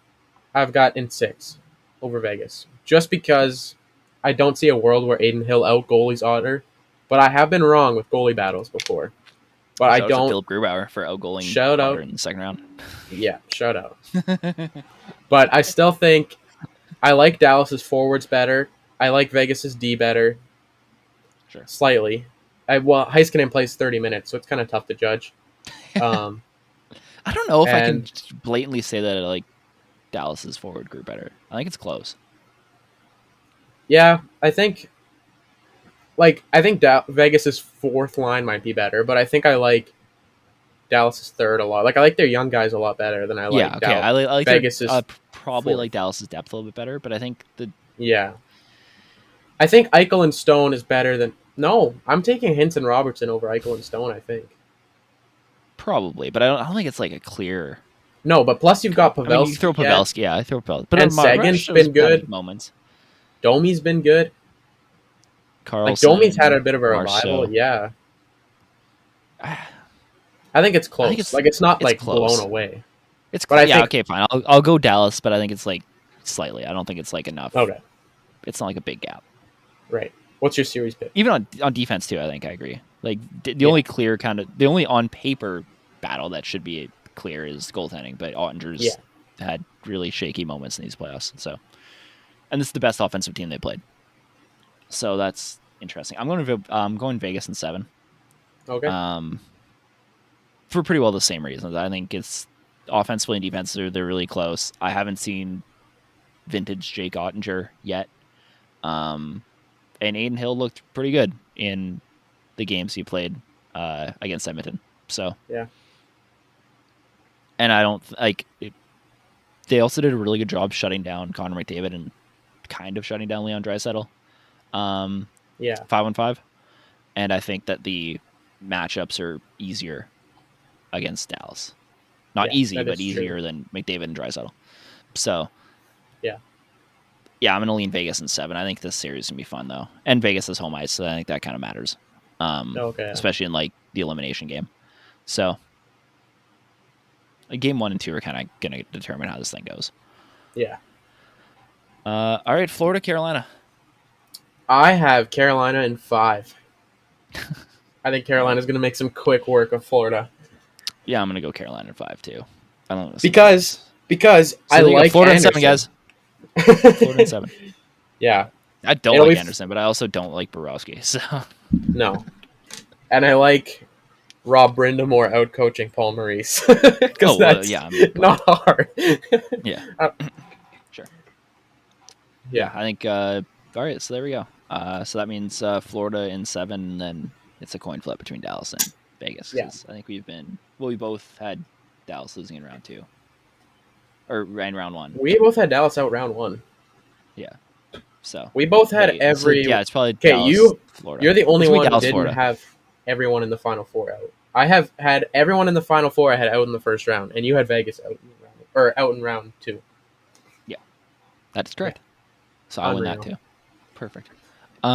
I've got in 6 over Vegas, just because I don't see a world where Aiden Hill out goalies Otter, but I have been wrong with goalie battles before. But I Shout out to don't. Philip Grubauer for outgoaling Shout Otter out. in the second round. Yeah, shout out. But I still think I like Dallas's forwards better. I like Vegas's D better, Sure. slightly. Well, Heiskanen plays 30 minutes, so it's kind of tough to judge. Um, I don't know if I can and blatantly say that I like Dallas's forward group better. I think it's close. yeah, I think Vegas's fourth line might be better, but I think I like Dallas's third a lot. Like I like their young guys a lot better than I Yeah, like okay. I like their, Vegas's probably fourth. like Dallas's depth a little bit better, but I think the Yeah, I think Eichel and Stone is better than. No, I'm taking Hinton Robertson over Eichel and Stone. I think. probably, but I don't think it's like a clear. No, but plus you've got I mean, you throw Pavelski yet, Pavelski, yeah, I throw Pavelski, but and Rush Sagan's shows been good. moments. Domi's been good. Like Carlson, Domi's had a bit of a revival. Marceau. Yeah, I I think it's think close. Like it's not it's like blown close. away. It's But I yeah, think okay, fine. I'll go Dallas, but I think it's like slightly. I don't think it's like enough. okay, It's not like a big gap. right. What's your series pick? Even on defense too, I think I agree. Like the Yeah. only clear the only on paper battle that should be clear is goaltending, but Ottinger's Yeah. had really shaky moments in these playoffs. So, and this is the best offensive team they played. So that's interesting. I'm going Vegas in 7. Okay. For pretty well the same reasons. I think it's offensively and defensively they're really close. I haven't seen vintage Jake Ottinger yet. And Aiden Hill looked pretty good in the games he played against Edmonton. So Yeah. and I don't like it, they also did a really good job shutting down Connor McDavid and kind of shutting down Leon Draisaitl. Yeah. 5-on-5, and I think that the matchups are easier against Dallas. Not Yeah, easy, that but is easier true. than McDavid and Draisaitl. So Yeah. yeah, I'm gonna lean Vegas in 7. I think this series is gonna be fun though, and Vegas is home ice, so I think that kind of matters. Okay. Especially in like the elimination game. So game 1 and 2 are kind of gonna determine how this thing goes. Yeah. All right, Florida, Carolina. I have Carolina in 5. I think All right. Carolina's going to make some quick work of Florida Yeah, I'm gonna go Carolina in 5 too. I don't want to see because points. because I So there you go. like Florida in 7, Anderson. guys. Florida in 7. Yeah, I don't it'll be like Anderson, but I also don't like Borowski. So no, and I like Rob Brindamore out coaching Paul Maurice because oh well, that's yeah. I mean, but not hard. yeah, Uh, sure. Yeah, yeah, I think. All right, so there we go. So that means Florida in 7, and then it's a coin flip between Dallas and Vegas yeah. because I think we both had Dallas losing in round 2 or in round 1. We both had Dallas out round 1. Yeah, so We both had Vegas. So every. yeah, it's probably Okay, Dallas, Florida. you're the It's only gonna be one who Dallas, didn't Florida. have everyone in the final 4 out. I have had everyone in the final 4. I had out in the first round, and you had Vegas out in round, or out in round 2. Yeah, that's Yeah, correct. So I win that unreal. too. Perfect.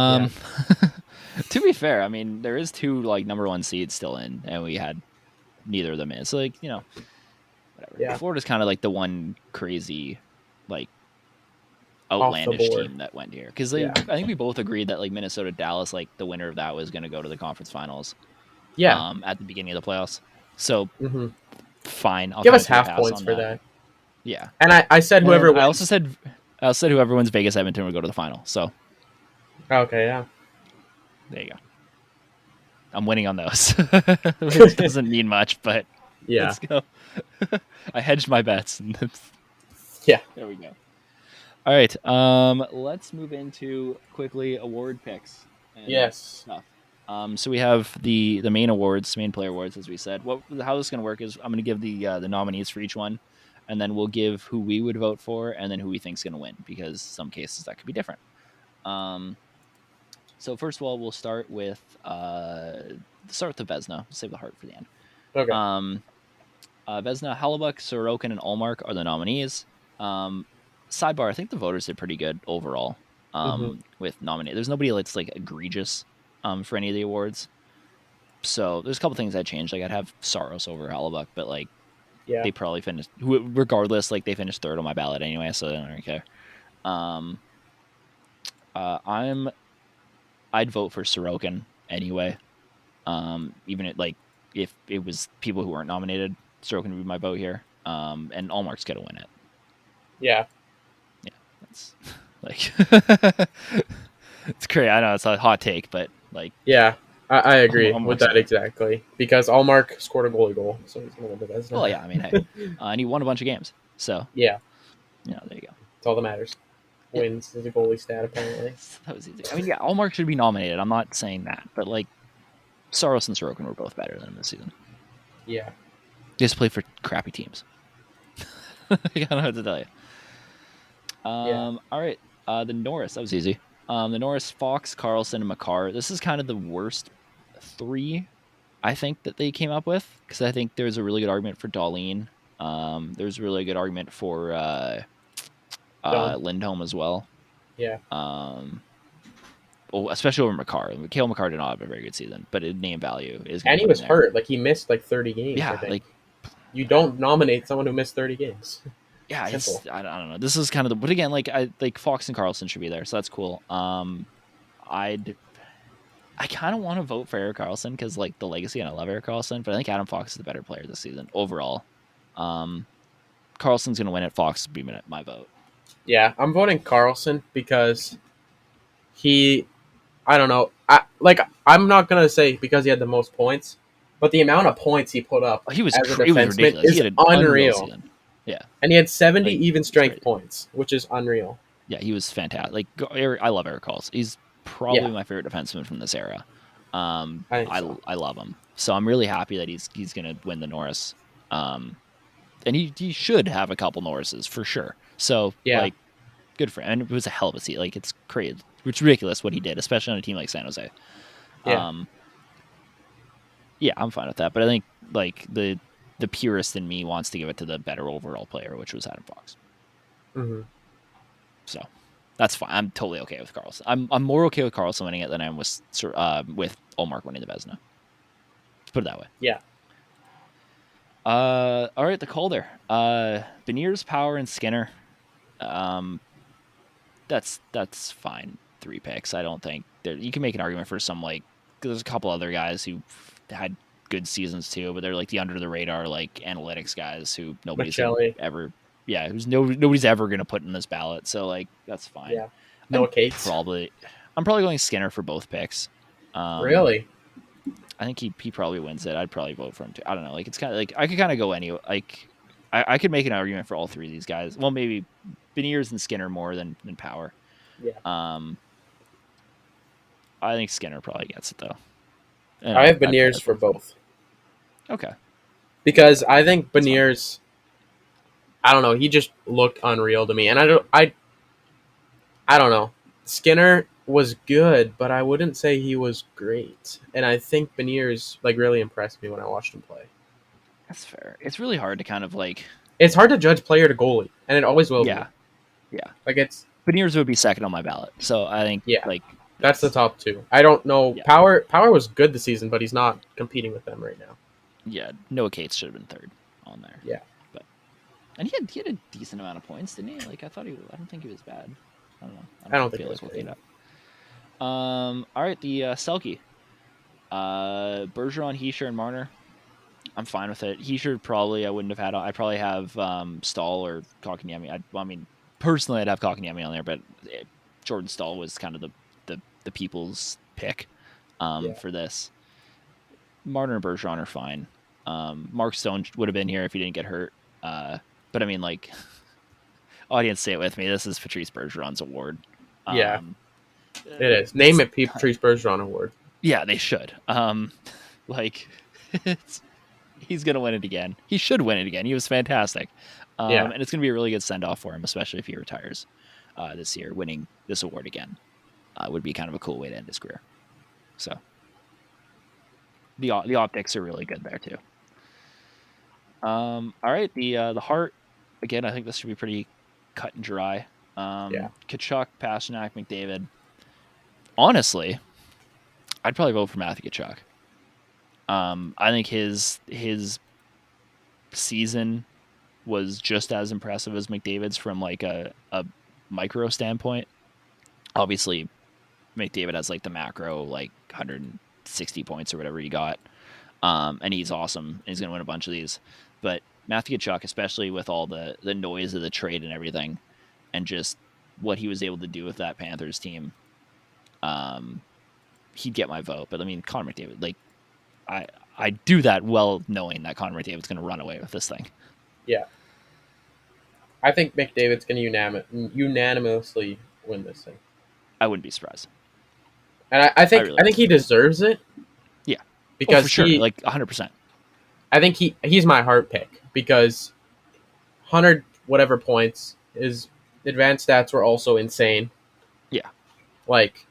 Yeah, Um, to be fair, I mean there is 2 like number 1 seeds still in, and we had neither of them in. So like whatever. yeah, Florida's kind of like the one crazy like off the outlandish board. team that went here because Yeah, I think we both agreed that like Minnesota Dallas like the winner of that was going to go to the conference finals yeah. at the beginning of the playoffs. So hmm fine, I'll Give kind of us take a half pass points on for that. that. Yeah, And I said and then whoever wins. I also said whoever wins Vegas Edmonton would go to the final. So Okay, yeah. there you go. I'm winning on those, which doesn't mean much, but Yeah, let's go. I hedged my bets. yeah. There we go. All right. Let's move into quickly award picks and Yes. stuff. So we have the main awards, main player awards, as we said. How this is going to work is I'm going to give the nominees for each one, and then we'll give who we would vote for, and then who we think's going to win, because some cases that could be different. Um, so first of all, we'll start with the Vesna. Save the heart for the end. Okay. Um, Vesna, Halibut, Sorokin, and Olmark are the nominees. Um, Sidebar: I think the voters did pretty good overall hmm with nominate. There's nobody that's like egregious for any of the awards. So there's a couple things I changed. Like I'd have Saros over Halibut, but like Yeah. they probably finished regardless. Like they finished third on my ballot anyway, so I don't really care. Um, I'd vote for Sorokin anyway. Even if it was people who weren't nominated, Sorokin would be my vote here. And Allmark's gonna win it. Yeah. Yeah, that's like it's crazy. I know it's a hot take, but like Yeah. I agree with Allmark's that gonna. exactly because Allmark scored a goalie goal, so he's gonna win the Well, Vezina. yeah. I mean, hey, and he won a bunch of games, so Yeah, there you go. that's all that matters. Yeah, Wins is a goalie stat apparently. so that was easy. I mean, yeah, Allmark should be nominated. I'm not saying that, but like Saros and Sorokin were both better than him this season. Yeah. They just play for crappy teams. I don't know what to tell you. Yeah. All right. The Norris, that was easy. The Norris, Fox, Carlson, and Makar. This is kind of the worst 3 I think that they came up with, because I think there's a really good argument for Darlene. There's a really good argument for Done. Lindholm as well. Yeah. Um, especially over Makar. Kale Makar did not have a very good season, but name value is going And to he put him was there. hurt. Like he missed like 30 games, I Yeah, think. like You don't nominate someone who missed 30 games. yeah, Simple. it's I don't know. This is kind of but again, like I like Fox and Carlson should be there, so that's cool. I'd I kind of want to vote for Eric Carlson because like the legacy, and I love Eric Carlson, but I think Adam Fox is the better player this season overall. Um, Carlson's going to win it. Fox would be my vote. Yeah, I'm voting Carlson because he I don't know. I'm not gonna say because he had the most points, but the amount of points he put up He was as a it was defenseman ridiculous. He is had an unreal unreal. season. Yeah, And he had 70 like even it's strength crazy. points, which is unreal. Yeah, he was fantastic. Like Eric, I love Eric Carlson. He's Yeah, probably my favorite defenseman from this era. I think so. I love him. So I'm really happy that he's going to win the Norris. Um, and he should have a couple Norrises for sure. So Yeah, like good for him. And it was a hell of a seat. Like it's crazy. It's ridiculous what he did, especially on a team like San Jose. yeah, Um, yeah, I'm fine with that. But I think like the purist in me wants to give it to the better overall player, which was Adam Fox. hmm So that's fine. I'm totally okay with Carlson. I'm more okay with Carlson winning it than I am with Olmark winning the Vezina. Let's put it that way. yeah. All right, the Calder. Beniers, Power, and Skinner. Um, that's fine. 3 picks. I don't think you can make an argument for some like there's a couple other guys who had good seasons too, but they're like the under the radar like analytics guys who nobody's Michelli. ever who's nobody's ever gonna put in this ballot. So like that's fine. Yeah. No Cates. I'm probably going Skinner for both picks. Really? I think he probably wins it. I'd probably vote for him too. I don't know. Like it's kind of like I could kind of go any like I could make an argument for all 3 of these guys. Well, maybe Beniers and Skinner more than Power. Yeah. I think Skinner probably gets it though. And I have I'd Beniers for probably both. Okay. Because I think Beniers, I don't know, he just looked unreal to me. And I don't know. Skinner was good, but I wouldn't say he was great. And I think Beniers like really impressed me when I watched him play. That's fair. It's really hard to kind of like. It's hard to judge player to goalie, and it always will be. Yeah. Like it's Beniers would be second on my ballot, so I think like that's the top 2. I don't know. Yeah. Power was good this season, but he's not competing with them right now. Yeah, Noah Cates should have been third on there. Yeah, but and he had a decent amount of points, didn't he? Like I don't think he was bad. I don't know. I don't think he was looking it up. All right, the Selke, Bergeron, Hischier, and Marner. I'm fine with it. Hischier probably I wouldn't have had. I'd probably have Stahl or Kotkaniemi. I mean, personally, I'd have Kotkaniemi on there, but Jordan Stahl was kind of the people's pick for this. Marner and Bergeron are fine. Mark Stone would have been here if he didn't get hurt. But I mean, like, audience, say it with me. This is Patrice Bergeron's award. Yeah, it is. Name it Patrice Bergeron Award. Yeah, they should. Like, he's going to win it again. He should win it again. He was fantastic. And it's going to be a really good send-off for him, especially if he retires this year. Winning this award again would be kind of a cool way to end his career. So the optics are really good there too. All right, the Hart again. I think this should be pretty cut and dry. Tkachuk, Pastrnak, McDavid. Honestly, I'd probably vote for Matthew Tkachuk. I think his season was just as impressive as McDavid's from like a micro standpoint. Obviously, McDavid has like the macro like 160 points or whatever he got. And he's awesome. He's going to win a bunch of these. But Matthew Tkachuk, especially with all the noise of the trade and everything, and just what he was able to do with that Panthers team, he'd get my vote. But I mean, Connor McDavid, like, I do that well knowing that Connor McDavid's going to run away with this thing. Yeah. I think McDavid's going to unanimously win this thing. I wouldn't be surprised. And I think he deserves it. Yeah. Because for sure, like 100%. I think he's my heart pick because 100 whatever points, his advanced stats were also insane. Yeah. Like,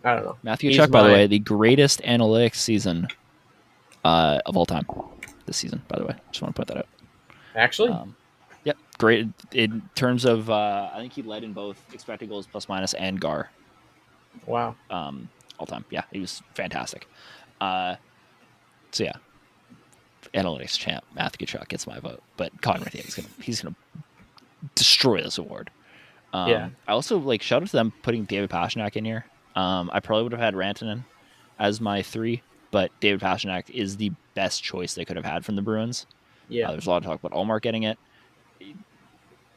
I don't know. Matthew Tkachuk, by the way, the greatest analytics season of all time this season, by the way. Just want to point that out. Actually? Yep. Great. In terms of, I think he led in both expected goals plus minus and GAR. Wow. All time. Yeah, he was fantastic. So, yeah. Analytics champ, Matthew Tkachuk gets my vote. But Connor McDavid, he's gonna destroy this award. I also, like, shout out to them putting David Pastrnak in here. I probably would have had Rantanen as my 3, but David Pastrnak is the best choice they could have had from the Bruins. Yeah. There's a lot of talk about Allmark getting it.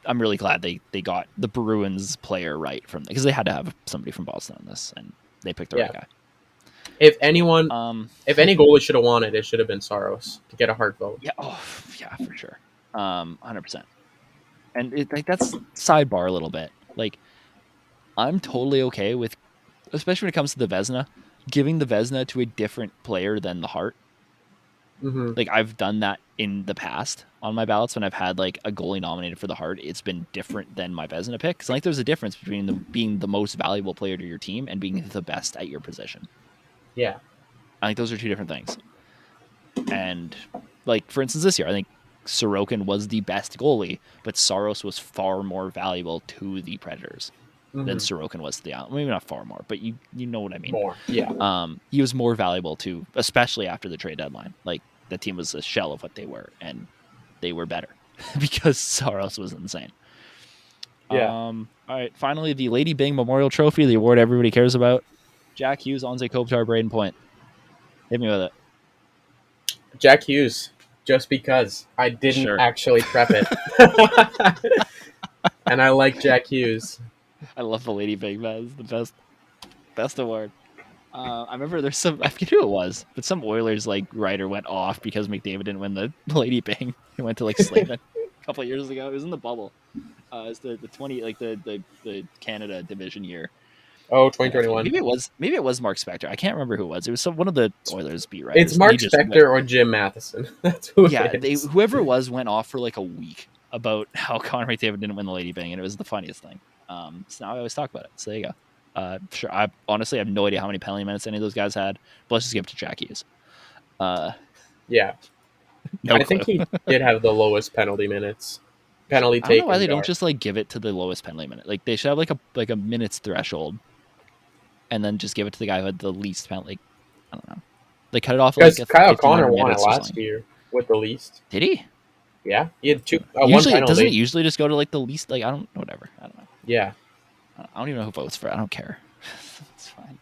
I'm really glad they got the Bruins player right because they had to have somebody from Boston on this, and they picked the right guy. If any goalie should have won it, it should have been Saros to get a hard vote. Yeah, for sure, 100%. And that's sidebar a little bit. Like, I'm totally okay with, especially when it comes to the Vezina, giving the Vezina to a different player than the Hart. Mm-hmm. Like, I've done that in the past on my ballots when I've had like a goalie nominated for the Hart. It's been different than my Vezina pick. Because like, there's a difference between being the most valuable player to your team and being the best at your position. Yeah. I think those are two different things. And like, for instance, this year, I think Sorokin was the best goalie, but Saros was far more valuable to the Predators than Sorokin was to the Islanders. Maybe not far more, but you know what I mean. More, yeah. He was more valuable to, especially after the trade deadline. Like, the team was a shell of what they were, and they were better because Saros was insane. Yeah. All right. Finally, the Lady Byng Memorial Trophy, the award everybody cares about. Jack Hughes, Anze Kopitar, Braden Point. Hit me with it. Jack Hughes, just because I didn't Sure. actually prep it. And I like Jack Hughes. I love the Lady Byng. That is the best award. I remember there's some, I forget who it was, but some Oilers like writer went off because McDavid didn't win the Lady Byng. He went to like Slavin a couple of years ago. It was in the bubble. It's the 20 like the Canada division year. Oh, And I forget, 2021. maybe it was Mark Spector. I can't remember who it was. It was one of the Oilers beat It's writers, and he Mark just went. Spector or Jim Matheson. That's who Yeah, it is. whoever it was went off for like a week about how Connor McDavid didn't win the Lady Byng, and it was the funniest thing. So now I always talk about it. So there you go. Sure. I honestly have no idea how many penalty minutes any of those guys had, but let's just give it to Jack Hughes. Yeah. No I clue. think he did have the lowest penalty minutes. Penalty I don't know why taken they don't yard. just like give it to the lowest penalty minute. Like they should have like a minutes threshold, and then just give it to the guy who had the least penalty. Like, I don't know. They cut it off at like Because a Kyle Connor 59 won it minutes or last something. year with the least. Did he? Yeah, he had one Usually, doesn't it penalty. usually just go to like the least? Like I don't know. Whatever. I don't know. Yeah. I don't even know who votes for it. I don't care. It's fine.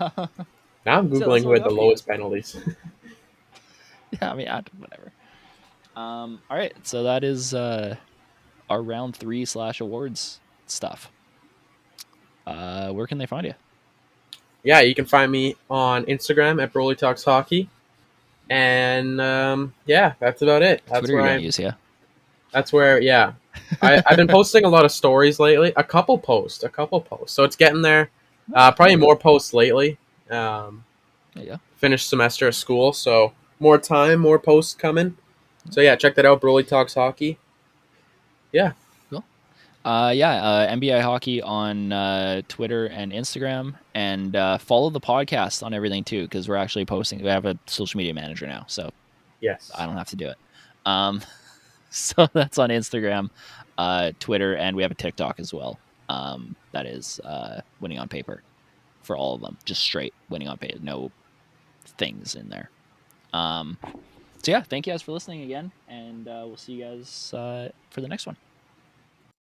Now I'm So that's googling who what I had the got for you. lowest penalties. Yeah, I mean, whatever. All right. So that is our round 3 / awards stuff. Where can they find you? Yeah, you can find me on Instagram at BroalieTalksHockey. And yeah, that's about it. That's Twitter, you're where gonna I. use, yeah. That's where yeah. I've been posting a lot of stories lately. A couple posts. So it's getting there. Probably more posts lately. There you go. Finished semester of school, so more time, more posts coming. So yeah, check that out. Broly Talks Hockey. Yeah. Cool. NBI Hockey on Twitter and Instagram, and follow the podcast on everything too, because we're actually posting. We have a social media manager now, so I Yes. don't have to do it. Um, so that's on Instagram, Twitter, and we have a TikTok as well. That is Winning on Paper for all of them, just straight Winning on Paper, no things in there. So yeah, thank you guys for listening again, and we'll see you guys for the next one.